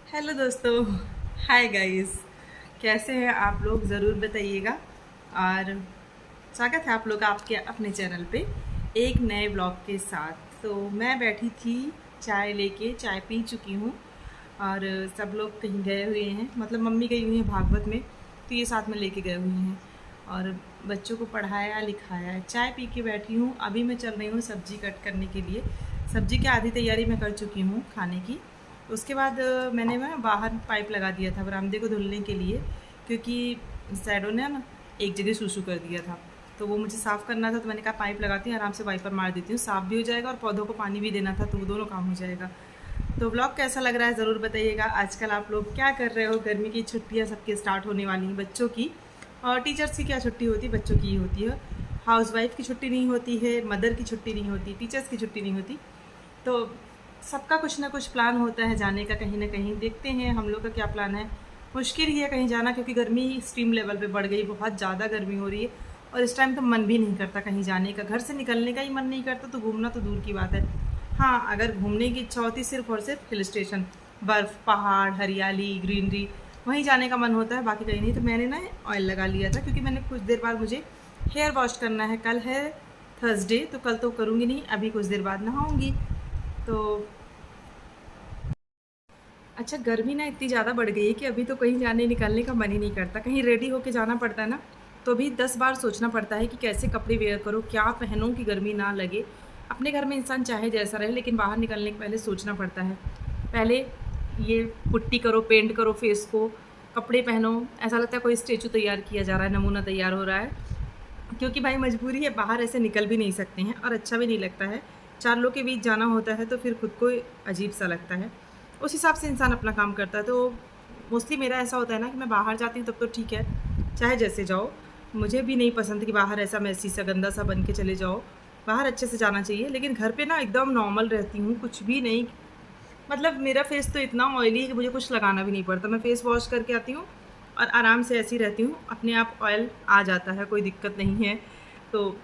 Hello दोस्तों, hi guys. कैसे हैं आप लोग? ज़रूर बताइएगा। और स्वागत है आप लोग का आपके अपने चैनल पे एक नए ब्लॉग के साथ। तो मैं बैठी थी चाय लेके, चाय पी चुकी हूँ और सब लोग कहीं गए हुए हैं। मतलब मम्मी गई हुई हैं भागवत में, तो ये साथ में लेके गए हुए हैं और बच्चों को पढ़ाया लिखाया। चाय पी के बैठी हूँ। अभी मैं चल रही हूँ सब्जी कट करने के लिए। सब्जी की आधी तैयारी मैं कर चुकी हूँ खाने की। उसके बाद मैंने मैं बाहर पाइप लगा दिया था बरामदे को धुलने के लिए, क्योंकि सैडो ने ना एक जगह सूसू कर दिया था, तो वो मुझे साफ़ करना था। तो मैंने कहा पाइप लगाती हूँ, आराम से वाइपर मार देती हूँ, साफ़ भी हो जाएगा और पौधों को पानी भी देना था, तो वो दोनों काम हो जाएगा। तो ब्लॉग कैसा लग रहा है ज़रूर बताइएगा। आजकल आप लोग क्या कर रहे हो? गर्मी की छुट्टियाँ सबके स्टार्ट होने वाली हैं, बच्चों की और टीचर्स की क्या छुट्टी होती है, बच्चों की ही होती है। हाउसवाइफ की छुट्टी नहीं होती है, मदर की छुट्टी नहीं होती, टीचर्स की छुट्टी नहीं होती। तो सबका कुछ ना कुछ प्लान होता है जाने का कहीं ना कहीं। देखते हैं हम लोग का क्या प्लान है। मुश्किल ही है कहीं जाना, क्योंकि गर्मी एक्सट्रीम लेवल पे बढ़ गई, बहुत ज़्यादा गर्मी हो रही है और इस टाइम तो मन भी नहीं करता कहीं जाने का। घर से निकलने का ही मन नहीं करता, तो घूमना तो दूर की बात है। हाँ, अगर घूमने की इच्छा होती सिर्फ और सिर्फ हिल स्टेशन, बर्फ़, पहाड़, हरियाली, ग्रीनरी, वहीं जाने का मन होता है, बाकी कहीं नहीं। तो मैंने ना ऑयल लगा लिया था, क्योंकि मैंने कुछ देर बाद मुझे हेयर वॉश करना है। कल है थर्सडे, तो कल तो करूँगी नहीं, अभी कुछ देर बाद नहाऊँगी। तो अच्छा, गर्मी ना इतनी ज़्यादा बढ़ गई है कि अभी तो कहीं जाने निकलने का मन ही नहीं करता। कहीं रेडी होके जाना पड़ता है ना, तो भी 10 बार सोचना पड़ता है कि कैसे कपड़े वेयर करो, क्या पहनूं कि गर्मी ना लगे। अपने घर में इंसान चाहे जैसा रहे, लेकिन बाहर निकलने के पहले सोचना पड़ता है। पहले ये पुट्टी करो, पेंट करो फेस को, कपड़े पहनो, ऐसा लगता है कोई स्टेचू तैयार किया जा रहा है, नमूना तैयार हो रहा है। क्योंकि भाई मजबूरी है, बाहर ऐसे निकल भी नहीं सकते हैं और अच्छा भी नहीं लगता है। चार लोग के बीच जाना होता है तो फिर खुद को अजीब सा लगता है। उस हिसाब से इंसान अपना काम करता है। तो मोस्टली मेरा ऐसा होता है ना कि मैं बाहर जाती हूँ तब तो ठीक है, चाहे जैसे जाओ। मुझे भी नहीं पसंद कि बाहर ऐसा मैसी सा गंदा सा बन के चले जाओ। बाहर अच्छे से जाना चाहिए, लेकिन घर पे ना एकदम नॉर्मल रहती हूँ, कुछ भी नहीं। मतलब मेरा फेस तो इतना ऑयली है कि मुझे कुछ लगाना भी नहीं पड़ता। मैं फेस वॉश करके आती हूँ और आराम से ऐसी रहती हूँ, अपने आप ऑयल आ जाता है, कोई दिक्कत नहीं है। तो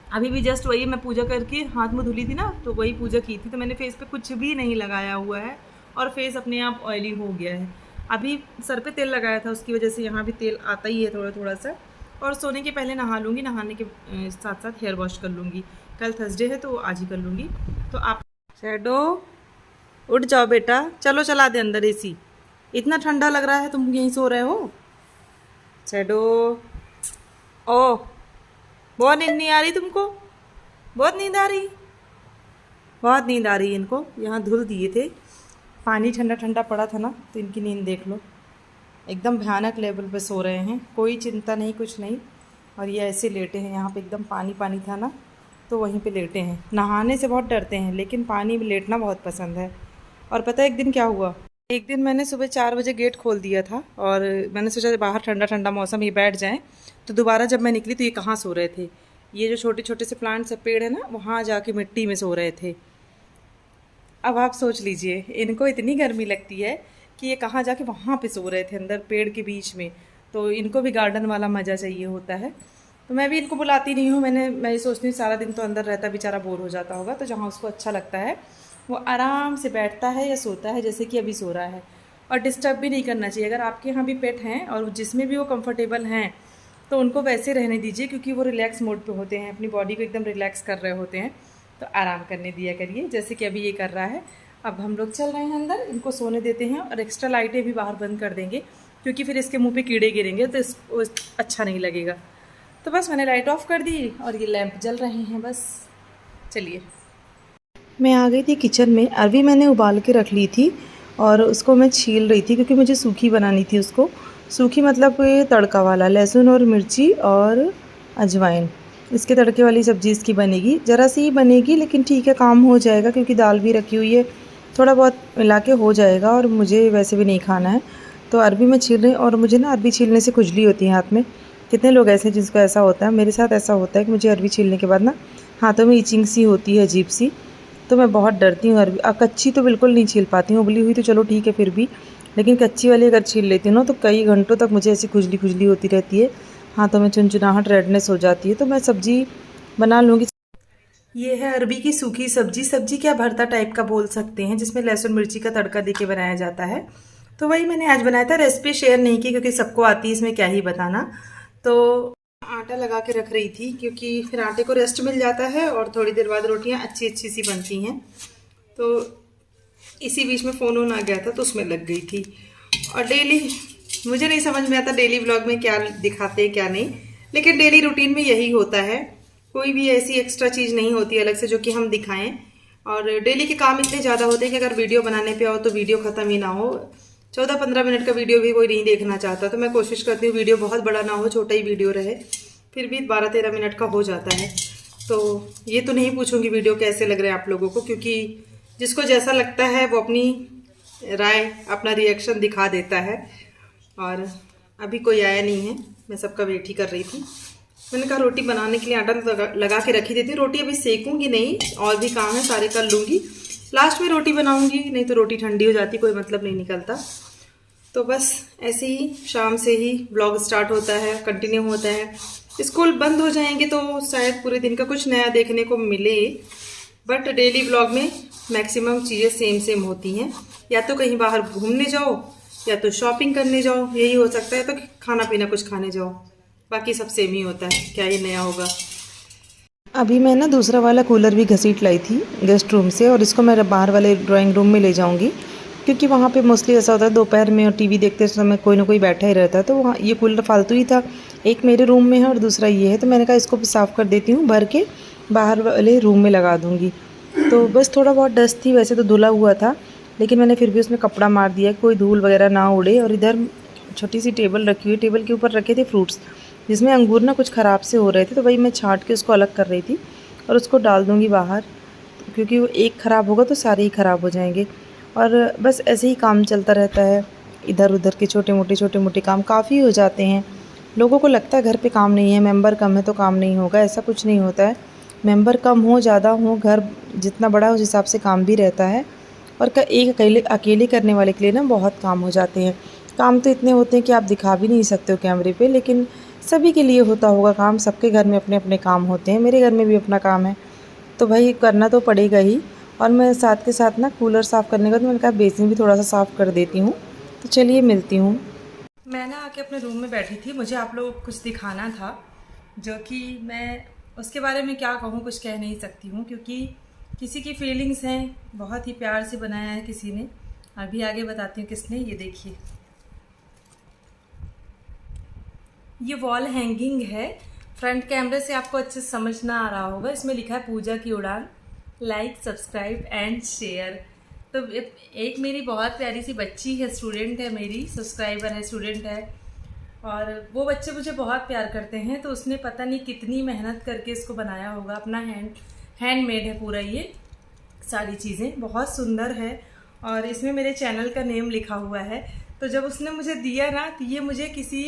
अभी भी जस्ट वही मैं पूजा करके हाथ मुँह धुली थी ना, तो वही पूजा की थी, तो मैंने फेस पे कुछ भी नहीं लगाया हुआ है और फेस अपने आप ऑयली हो गया है। अभी सर पे तेल लगाया था, उसकी वजह से यहाँ भी तेल आता ही है थोड़ा थोड़ा सा। और सोने के पहले नहा लूँगी, नहाने के साथ साथ हेयर वॉश कर लूँगी। कल थर्सडे है तो आज ही कर लूँगी। तो आप शैडो, उठ जाओ बेटा, चलो चला दे अंदर एसी। इतना ठंडा लग रहा है, तुम यहीं सो रहे हो? शैडो, ओ, बहुत नींद नहीं आ रही तुमको? बहुत नींद आ रही? बहुत नींद आ रही है इनको। यहाँ धुल दिए थे, पानी ठंडा ठंडा पड़ा था ना, तो इनकी नींद देख लो। एकदम भयानक लेवल पे सो रहे हैं, कोई चिंता नहीं, कुछ नहीं। और ये ऐसे लेटे हैं यहाँ पे, एकदम पानी पानी था ना, तो वहीं पे लेटे हैं। नहाने से बहुत डरते हैं, लेकिन पानी में लेटना बहुत पसंद है। और पता है एक दिन क्या हुआ? एक दिन मैंने सुबह 4 बजे गेट खोल दिया था और मैंने सोचा बाहर ठंडा ठंडा मौसम, ये बैठ जाएं। तो दोबारा जब मैं निकली तो ये कहाँ सो रहे थे? ये जो छोटे छोटे से प्लांट्स पेड़ है ना, वहाँ जाके मिट्टी में सो रहे थे। अब आप सोच लीजिए, इनको इतनी गर्मी लगती है कि ये कहाँ जाके वहाँ पे सो रहे थे, अंदर पेड़ के बीच में। तो इनको भी गार्डन वाला मज़ा चाहिए होता है। तो मैं भी इनको बुलाती नहीं हूँ। मैं ये सोचती हूँ सारा दिन तो अंदर रहता, बेचारा बोर हो जाता होगा, तो जहाँ उसको अच्छा लगता है वो आराम से बैठता है या सोता है, जैसे कि अभी सो रहा है। और डिस्टर्ब भी नहीं करना चाहिए। अगर आपके यहाँ भी पेट हैं और जिसमें भी वो कंफर्टेबल हैं, तो उनको वैसे रहने दीजिए, क्योंकि वो रिलैक्स मोड पे होते हैं, अपनी बॉडी को एकदम रिलैक्स कर रहे होते हैं। तो आराम करने दिया करिए, जैसे कि अभी ये कर रहा है। अब हम लोग चल रहे हैं अंदर, इनको सोने देते हैं और एक्स्ट्रा लाइटें भी बाहर बंद कर देंगे, क्योंकि फिर इसके मुंह पे कीड़े गिरेंगे तो इसको अच्छा नहीं लगेगा। तो बस मैंने लाइट ऑफ कर दी और ये लैंप जल रहे हैं बस। चलिए, मैं आ गई थी किचन में। अरवी मैंने उबाल के रख ली थी और उसको मैं छील रही थी, क्योंकि मुझे सूखी बनानी थी उसको। सूखी मतलब ये तड़का वाला, लहसुन और मिर्ची और अजवाइन, इसके तड़के वाली सब्ज़ी इसकी बनेगी। ज़रा सी ही बनेगी, लेकिन ठीक है, काम हो जाएगा, क्योंकि दाल भी रखी हुई है, थोड़ा बहुत मिला के हो जाएगा और मुझे वैसे भी नहीं खाना है। तो अरवी मैं छील रही, और मुझे ना अरवी छीलने से खुजली होती है हाथ में। कितने लोग ऐसे हैं जिसको ऐसा होता है? मेरे साथ ऐसा होता है कि मुझे अरवी छीलने के बाद ना हाथों में इचिंग सी होती है, अजीब सी। तो मैं बहुत डरती हूँ अरवी। कच्ची तो बिल्कुल नहीं छील पाती हूँ, उबली हुई तो चलो ठीक है फिर भी, लेकिन कच्ची वाली अगर छील लेती हूँ ना, तो कई घंटों तक मुझे ऐसी खुजली खुजली होती रहती है, हाथों में चुनचुनाहट, रेडनेस हो जाती है। तो मैं सब्जी बना लूँगी। ये है अरबी की सूखी सब्जी। सब्जी क्या, भरता टाइप का बोल सकते हैं, जिसमें लहसुन मिर्ची का तड़का देके बनाया जाता है। तो वही मैंने आज बनाया था, रेसिपी शेयर नहीं की क्योंकि सबको आती है, इसमें क्या ही बताना। तो आटा लगा के रख रही थी क्योंकि फिर आटे को रेस्ट मिल जाता है और थोड़ी देर बाद रोटियां अच्छी अच्छी सी बनती हैं। तो इसी बीच में फ़ोन ऑन आ गया था तो उसमें लग गई थी। और डेली मुझे नहीं समझ में आता डेली व्लॉग में क्या दिखाते हैं क्या नहीं, लेकिन डेली रूटीन में यही होता है, कोई भी ऐसी एक्स्ट्रा चीज़ नहीं होती अलग से जो कि हम दिखाएं। और डेली के काम इतने ज़्यादा होते हैं कि अगर वीडियो बनाने पे आओ तो वीडियो ख़त्म ही ना हो। 14-15 मिनट का वीडियो भी कोई नहीं देखना चाहता, तो मैं कोशिश करती हूँ वीडियो बहुत बड़ा ना हो, छोटा ही वीडियो रहे, फिर भी 12-13 मिनट का हो जाता है। तो ये तो नहीं पूछूंगी वीडियो कैसे लग रहे हैं आप लोगों को, क्योंकि जिसको जैसा लगता है वो अपनी राय, अपना रिएक्शन दिखा देता है। और अभी कोई आया नहीं है, मैं सबका वेट ही कर रही थी। मैंने कहा रोटी बनाने के लिए आटा लगा के रखी देती हूँ, रोटी अभी सेकूंगी नहीं, और भी काम है सारे कर लूँगी, लास्ट में रोटी बनाऊंगी, नहीं तो रोटी ठंडी हो जाती, कोई मतलब नहीं निकलता। तो बस ऐसे ही शाम से ही व्लॉग स्टार्ट होता है, कंटिन्यू होता है। स्कूल बंद हो जाएंगे तो शायद पूरे दिन का कुछ नया देखने को मिले, बट डेली व्लॉग में मैक्सिमम चीज़ें सेम होती हैं। या तो कहीं बाहर घूमने जाओ, या तो शॉपिंग करने जाओ, यही हो सकता है, तो खाना पीना कुछ खाने जाओ, बाकी सब सेम ही होता है, क्या ही नया होगा। अभी मैं ना दूसरा वाला कूलर भी घसीट लाई थी गेस्ट रूम से, और इसको मैं बाहर वाले ड्राइंग रूम में ले जाऊंगी, क्योंकि वहाँ पे मोस्टली ऐसा होता है दोपहर में और टीवी देखते समय कोई ना कोई बैठा ही रहता है। तो वहाँ ये कूलर फालतू ही था, एक मेरे रूम में है और दूसरा ये है, तो मैंने कहा इसको भी साफ़ कर देती हूँ, भर के बाहर वाले रूम में लगा दूँगी। तो बस थोड़ा बहुत डस्ट थी, वैसे तो धुला हुआ था, लेकिन मैंने फिर भी उसमें कपड़ा मार दिया कोई धूल वगैरह ना उड़े। और इधर छोटी सी टेबल रखी हुई, टेबल के ऊपर रखे थे फ्रूट्स, जिसमें अंगूर ना कुछ ख़राब से हो रहे थे, तो वही मैं छाँट के उसको अलग कर रही थी और उसको डाल दूँगी बाहर, क्योंकि वो एक ख़राब होगा तो सारे ही ख़राब हो जाएंगे। और बस ऐसे ही काम चलता रहता है, इधर उधर के छोटे मोटे काम काफ़ी हो जाते हैं। लोगों को लगता है घर पे काम नहीं है, मेंबर कम है तो काम नहीं होगा, ऐसा कुछ नहीं होता है। मेंबर कम हो ज़्यादा हो, घर जितना बड़ा है उस हिसाब से काम भी रहता है। और एक अकेले करने वाले के लिए ना बहुत काम हो जाते हैं। काम तो इतने होते हैं कि आप दिखा भी नहीं सकते हो कैमरे पे, लेकिन सभी के लिए होता होगा काम, सबके घर में अपने अपने काम होते हैं, मेरे घर में भी अपना काम है, तो भाई करना तो पड़ेगा ही। और मैं साथ के साथ ना कूलर साफ़ करने का तो मैंने कहा बेसिन भी थोड़ा सा साफ़ कर देती हूँ। तो चलिए मिलती हूँ। मैं ना आके अपने रूम में बैठी थी, मुझे आप लोगों को कुछ दिखाना था, जो कि मैं उसके बारे में क्या कहूँ, कुछ कह नहीं सकती हूँ, क्योंकि किसी की फीलिंग्स हैं, बहुत ही प्यार से बनाया है किसी ने। अभी आगे बताती हूँ किसने। ये देखिए, ये वॉल हैंगिंग है, फ्रंट कैमरे से आपको अच्छे से समझ ना आ रहा होगा, इसमें लिखा है पूजा की उड़ान, लाइक सब्सक्राइब एंड शेयर। तो एक मेरी बहुत प्यारी सी बच्ची है, स्टूडेंट है, मेरी सब्सक्राइबर है, स्टूडेंट है, और वो बच्चे मुझे बहुत प्यार करते हैं, तो उसने पता नहीं कितनी मेहनत करके इसको बनाया होगा, अपना हैंडमेड है पूरा, ये सारी चीज़ें बहुत सुंदर है। और इसमें मेरे चैनल का नेम लिखा हुआ है। तो जब उसने मुझे दिया ना, तो ये मुझे किसी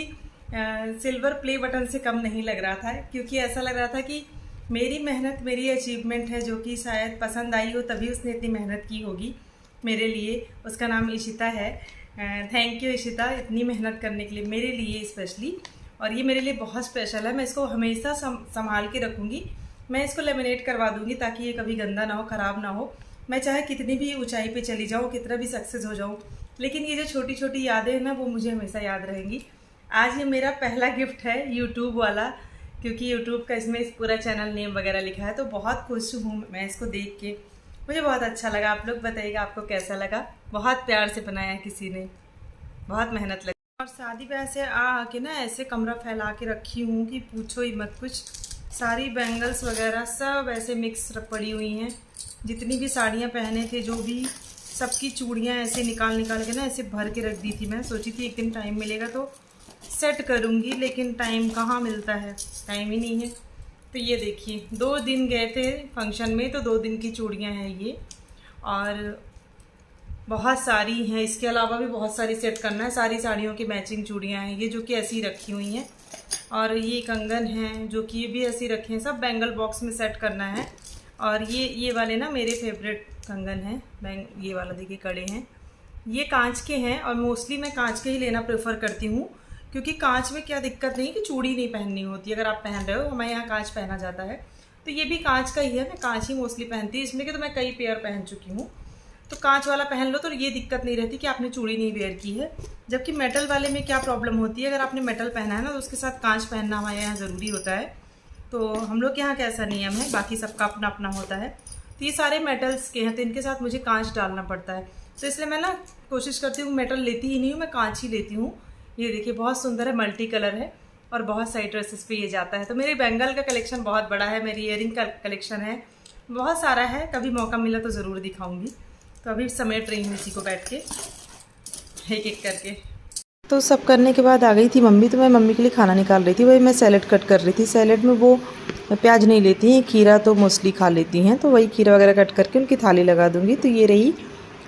सिल्वर प्ले बटन से कम नहीं लग रहा था, क्योंकि ऐसा लग रहा था कि मेरी मेहनत, मेरी अचीवमेंट है, जो कि शायद पसंद आई हो, तभी उसने इतनी मेहनत की होगी मेरे लिए। उसका नाम इशिता है। थैंक यू इशिता, इतनी मेहनत करने के लिए मेरे लिए स्पेशली। और ये मेरे लिए बहुत स्पेशल है, मैं इसको हमेशा संभाल के रखूँगी। मैं इसको लेमिनेट करवा दूँगी ताकि ये कभी गंदा ना हो, ख़राब ना हो। मैं चाहे कितनी भी ऊंचाई पे चली जाऊँ, कितना भी सक्सेस हो जाऊँ, लेकिन ये जो छोटी छोटी यादें हैं ना, वो मुझे हमेशा याद रहेंगी। आज ये मेरा पहला गिफ्ट है यूट्यूब वाला, क्योंकि यूट्यूब का इसमें पूरा चैनल नेम वगैरह लिखा है, तो बहुत खुश हूँ मैं इसको देख के, मुझे बहुत अच्छा लगा। आप लोग बताइएगा आपको कैसा लगा। बहुत प्यार से बनाया किसी ने, बहुत मेहनत लगी। और शादी ब्याह से आके ना ऐसे कमरा फैला के रखी हूँ कि पूछो ही मत कुछ। सारी बैंगल्स वगैरह सब ऐसे मिक्स पड़ी हुई हैं, जितनी भी साड़ियाँ पहने थे, जो भी, सबकी चूड़ियाँ ऐसे निकाल के ना ऐसे भर के रख दी थी। मैं सोची थी एक दिन टाइम मिलेगा तो सेट करूँगी, लेकिन टाइम कहाँ मिलता है, टाइम ही नहीं है। तो ये देखिए, 2 दिन गए थे फंक्शन में, तो 2 दिन की चूड़ियाँ हैं ये, और बहुत सारी हैं। इसके अलावा भी बहुत सारी सेट करना है, सारी साड़ियों की मैचिंग चूड़ियाँ हैं ये, जो कि ऐसी रखी हुई हैं। और ये कंगन हैं, जो कि ये भी ऐसी रखे हैं, सब बैंगल बॉक्स में सेट करना है। और ये वाले ना मेरे फेवरेट कंगन हैं, ये वाला देखिए, कड़े हैं, ये कांच के हैं, और मोस्टली मैं कांच के ही लेना प्रेफर करती हूँ, क्योंकि कांच में क्या दिक्कत नहीं कि चूड़ी नहीं पहननी होती। अगर आप पहन रहे हो, हमारे यहाँ कांच पहना जाता है, तो ये भी कांच का ही है, मैं कांच ही मोस्टली पहनती हूँ। इसमें कि तो मैं कई पेयर पहन चुकी हूँ, तो कांच वाला पहन लो तो ये दिक्कत नहीं रहती कि आपने चूड़ी नहीं वेयर की है। जबकि मेटल वाले में क्या प्रॉब्लम होती है, अगर आपने मेटल पहना है ना तो उसके साथ कांच पहनना हमारे यहाँ ज़रूरी होता है। तो हम लोग के यहाँ कैसा नियम है, बाकी सबका अपना अपना होता है। तो ये सारे मेटल्स के हैं तो इनके साथ मुझे कांच डालना पड़ता है। तो इसलिए मैं ना कोशिश करती हूँ मेटल लेती ही नहीं हूँ, मैं कांच ही लेती हूँ। ये देखिए बहुत सुंदर है, मल्टी कलर है और बहुत सारी ड्रेसेस पे ये जाता है। तो मेरे बैंगल का कलेक्शन बहुत बड़ा है, मेरी ईयरिंग का कलेक्शन है बहुत सारा है। कभी मौका मिला तो ज़रूर दिखाऊंगी। तो अभी समेट रही हूँ इसी को बैठ के एक एक करके। तो सब करने के बाद आ गई थी मम्मी, तो मैं मम्मी के लिए खाना निकाल रही थी। वही मैं सैलेड कट कर रही थी। सैलेड में वो प्याज नहीं लेती हैं, खीरा तो मोस्टली खा लेती हैं, तो वही खीरा वगैरह कट करके उनकी थाली लगा दूँगी। तो ये रही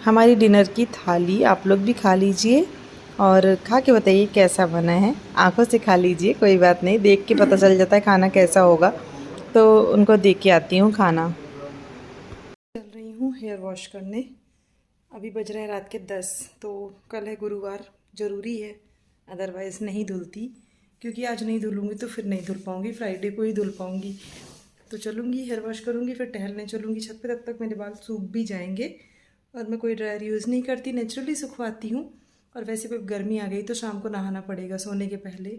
हमारी डिनर की थाली। आप लोग भी खा लीजिए और खा के बताइए कैसा बना है। आंखों से खा लीजिए, कोई बात नहीं, देख के पता चल जाता है खाना कैसा होगा। तो उनको देख के आती हूँ खाना। चल रही हूँ हेयर वॉश करने। अभी बज रहे हैं रात के 10। तो कल है गुरुवार, ज़रूरी है, अदरवाइज़ नहीं धुलती। क्योंकि आज नहीं धुलूँगी तो फिर नहीं धुल पाऊँगी, फ्राइडे को ही धुल पाऊँगी। तो चलूँगी, हेयर वॉश करूँगी, फिर टहलने चलूँगी छत पे। तब तक मेरे बाल सूख भी जाएंगे। और मैं कोई ड्रायर यूज़ नहीं करती, नेचुरली सुखवाती हूँ। और वैसे कोई गर्मी आ गई तो शाम को नहाना पड़ेगा सोने के पहले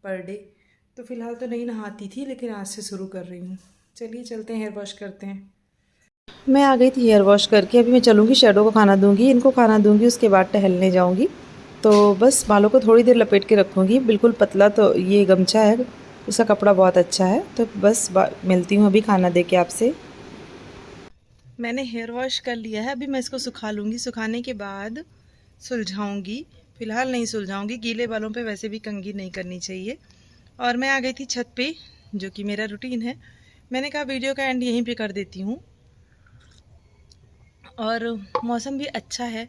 पर डे। तो फ़िलहाल तो नहीं नहाती थी, लेकिन आज से शुरू कर रही हूँ। चलिए चलते हैं, हेयर वॉश करते हैं। मैं आ गई थी हेयर वॉश करके। अभी मैं चलूँगी, शैडो को खाना दूँगी, इनको खाना दूँगी, उसके बाद टहलने जाऊँगी। तो बस बालों को थोड़ी देर लपेट के रखूँगी, बिल्कुल पतला। तो ये गमछा है, उसका कपड़ा बहुत अच्छा है। तो बस मिलती हूँ अभी खाना दे के आपसे। मैंने हेयर वॉश कर लिया है, अभी मैं इसको सुखा लूँगी। सुखाने के बाद सुलझाऊँगी, फ़िलहाल नहीं सुलझाऊँगी। गीले बालों पे वैसे भी कंघी नहीं करनी चाहिए। और मैं आ गई थी छत पे, जो कि मेरा रूटीन है। मैंने कहा वीडियो का एंड यहीं पे कर देती हूँ। और मौसम भी अच्छा है,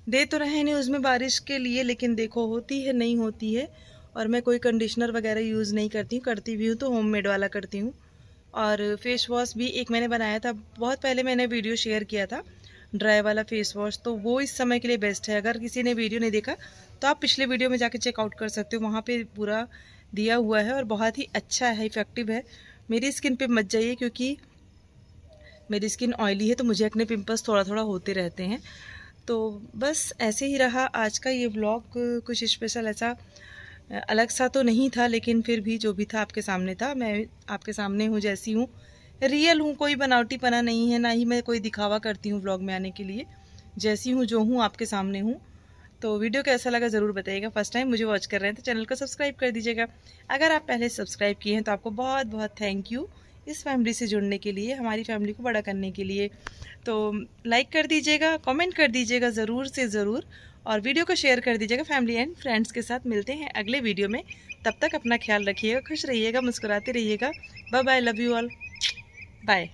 दे तो रहे न्यूज़ में बारिश के लिए, लेकिन देखो होती है नहीं होती है। और मैं कोई कंडीशनर वगैरह यूज़ नहीं करती हूँ, करती भी हूँ तो होममेड वाला करती हूँ। और फेस वॉश भी एक मैंने बनाया था, बहुत पहले मैंने वीडियो शेयर किया था ड्राई वाला फेस वॉश, तो वो इस समय के लिए बेस्ट है। अगर किसी ने वीडियो नहीं देखा तो आप पिछले वीडियो में जाके चेकआउट कर सकते हो, वहाँ पे पूरा दिया हुआ है और बहुत ही अच्छा है, इफ़ेक्टिव है। मेरी स्किन पे मत जाइए क्योंकि मेरी स्किन ऑयली है, तो मुझे एक्ने पिंपल्स थोड़ा थोड़ा होते रहते हैं। तो बस ऐसे ही रहा आज का ये व्लॉग। कुछ स्पेशल ऐसा अलग सा तो नहीं था, लेकिन फिर भी जो भी था आपके सामने था। मैं आपके सामने हूँ जैसी हूँ, रियल हूँ, कोई बनावटीपना नहीं है, ना ही मैं कोई दिखावा करती हूँ व्लॉग में आने के लिए। जैसी हूँ जो हूँ आपके सामने हूँ। तो वीडियो कैसा लगा ज़रूर बताइएगा। फर्स्ट टाइम मुझे वॉच कर रहे हैं तो चैनल को सब्सक्राइब कर दीजिएगा। अगर आप पहले सब्सक्राइब किए हैं तो आपको बहुत बहुत थैंक यू, इस फैमिली से जुड़ने के लिए, हमारी फैमिली को बड़ा करने के लिए। तो लाइक कर दीजिएगा, कमेंट कर दीजिएगा ज़रूर से ज़रूर, और वीडियो को शेयर कर दीजिएगा फैमिली एंड फ्रेंड्स के साथ। मिलते हैं अगले वीडियो में, तब तक अपना ख्याल रखिएगा, खुश रहिएगा, मुस्कुराते रहिएगा। Bye bye, love you all, bye.